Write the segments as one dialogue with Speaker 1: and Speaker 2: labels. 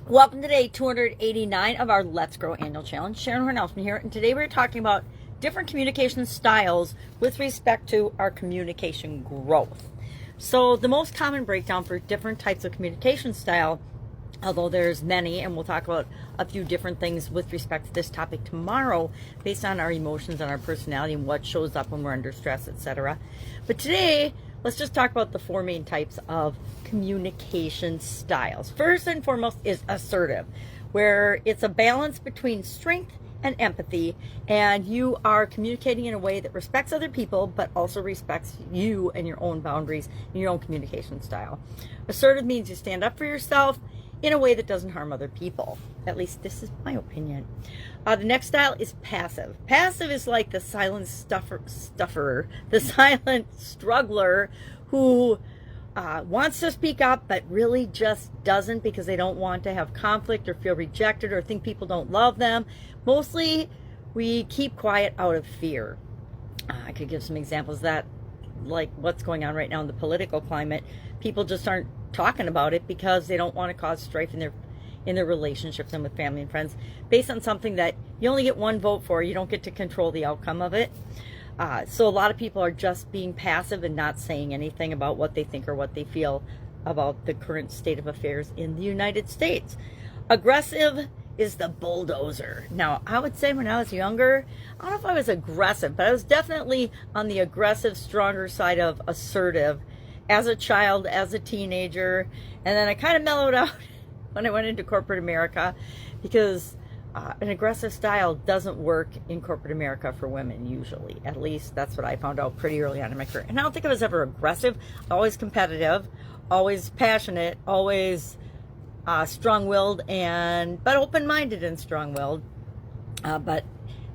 Speaker 1: Welcome to day 289 of our Let's Grow Annual Challenge. Sharon Horne-Ellstrom here, and today we're talking about different communication styles with respect to our communication growth. So the most common breakdown for different types of communication style, although there's many, and we'll talk about a few different things with respect to this topic tomorrow based on our emotions and our personality and what shows up when we're under stress, etc. But today, let's just talk about the four main types of communication styles. First and foremost is assertive, where it's a balance between strength and empathy, and you are communicating in a way that respects other people but also respects you and your own boundaries and your own communication style. Assertive means you stand up for yourself in a way that doesn't harm other people. At least this is my opinion. The next style is passive. Passive is like the silent stufferer, the silent struggler who wants to speak up but really just doesn't because they don't want to have conflict or feel rejected or think people don't love them. Mostly we keep quiet out of fear. I could give some examples of that, like what's going on right now in the political climate. People just aren't talking about it because they don't want to cause strife in their relationships and with family and friends based on something that you only get one vote for. You don't get to control the outcome of it. So a lot of people are just being passive and not saying anything about what they think or what they feel about the current state of affairs in the United States. Aggressive is the bulldozer. Now, I would say when I was younger, I don't know if I was aggressive, but I was definitely on the aggressive, stronger side of assertive as a child, as a teenager, and then I kind of mellowed out when I went into corporate America because an aggressive style doesn't work in corporate America for women usually. At least that's what I found out pretty early on in my career. And I don't think I was ever aggressive, always competitive, always passionate, always strong-willed, but open-minded and strong-willed. But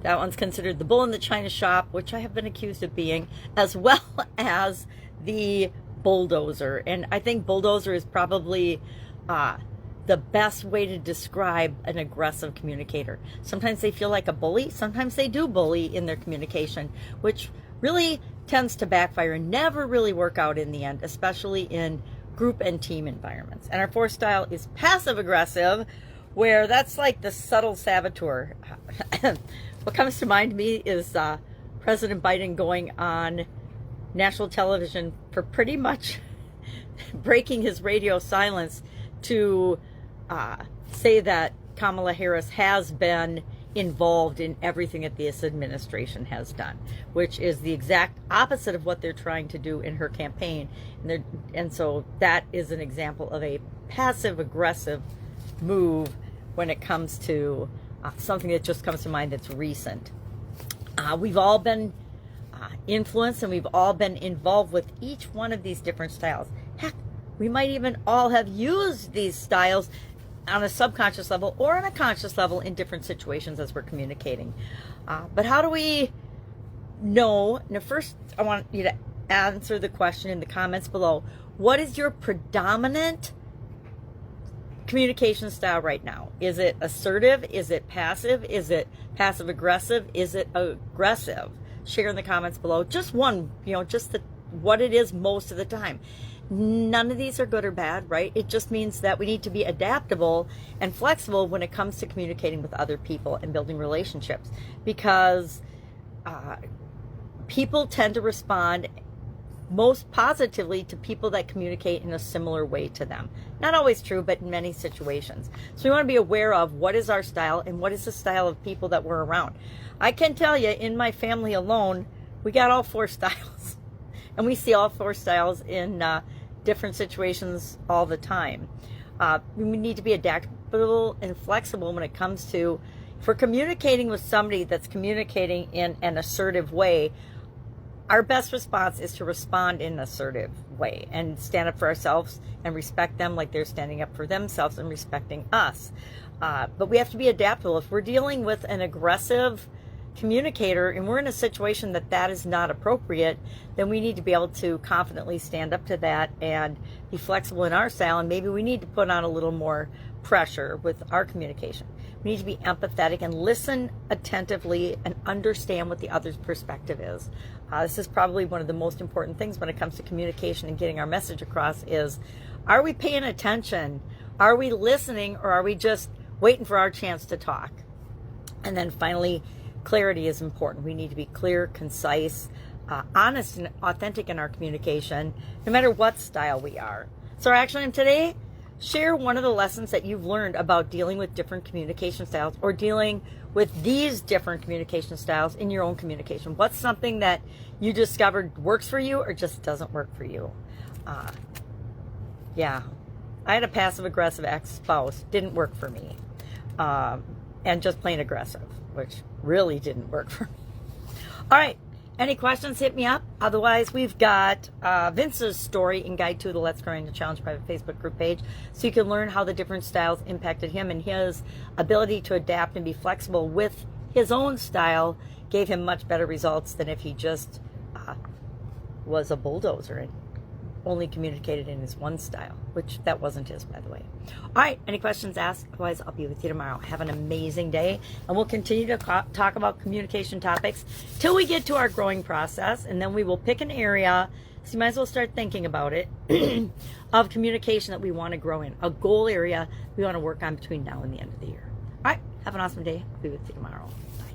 Speaker 1: that one's considered the bull in the china shop, which I have been accused of being, as well as the bulldozer. And I think bulldozer is probably the best way to describe an aggressive communicator. Sometimes they feel like a bully. Sometimes they do bully in their communication, which really tends to backfire and never really work out in the end, especially in group and team environments. And our fourth style is passive aggressive, where that's like the subtle saboteur. What comes to mind to me is President Biden going on national television for pretty much breaking his radio silence to say that Kamala Harris has been involved in everything that this administration has done, which is the exact opposite of what they're trying to do in her campaign. And so that is an example of a passive-aggressive move when it comes to something that just comes to mind that's recent. We've all been influenced and we've all been involved with each one of these different styles. Heck, we might even all have used these styles on a subconscious level or on a conscious level in different situations as we're communicating. But how do we know? Now, first, I want you to answer the question in the comments below. What is your predominant communication style right now? Is it assertive? Is it passive? Is it passive aggressive? Is it aggressive? Share in the comments below. Just one, just what it is most of the time. None of these are good or bad, right? It just means that we need to be adaptable and flexible when it comes to communicating with other people and building relationships, because people tend to respond most positively to people that communicate in a similar way to them. Not always true, but in many situations. So we want to be aware of what is our style and what is the style of people that we're around. I can tell you, in my family alone, we got all four styles. And we see all four styles in different situations all the time. We need to be adaptable and flexible when it comes to, if we're communicating with somebody that's communicating in an assertive way, our best response is to respond in an assertive way and stand up for ourselves and respect them like they're standing up for themselves and respecting us. But we have to be adaptable. If we're dealing with an aggressive communicator and we're in a situation that is not appropriate, then we need to be able to confidently stand up to that and be flexible in our style, and maybe we need to put on a little more pressure with our communication. We need to be empathetic and listen attentively and understand what the other's perspective is. This is probably one of the most important things when it comes to communication and getting our message across is, are we paying attention Are we listening, or are we just waiting for our chance to talk? And then finally, clarity is important. We need to be clear, concise, honest, and authentic in our communication, no matter what style we are. So our action item today: share one of the lessons that you've learned about dealing with different communication styles, or dealing with these different communication styles in your own communication. What's something that you discovered works for you or just doesn't work for you? Yeah, I had a passive-aggressive ex-spouse. Didn't work for me. And just plain aggressive, which really didn't work for me. All right. Any questions, hit me up. Otherwise, we've got Vince's story and guide to the Let's Grow Annual Challenge private Facebook group page, so you can learn how the different styles impacted him, and his ability to adapt and be flexible with his own style gave him much better results than if he just was a bulldozer and only communicated in his one style, which that wasn't his, by the way. All right, any questions, ask. Otherwise, I'll be with you tomorrow. Have an amazing day, and we'll continue to talk about communication topics till we get to our growing process, and then we will pick an area, so you might as well start thinking about it, of communication that we want to grow in, a goal area we want to work on between now and the end of the year. All right, have an awesome day. I'll be with you tomorrow. Bye.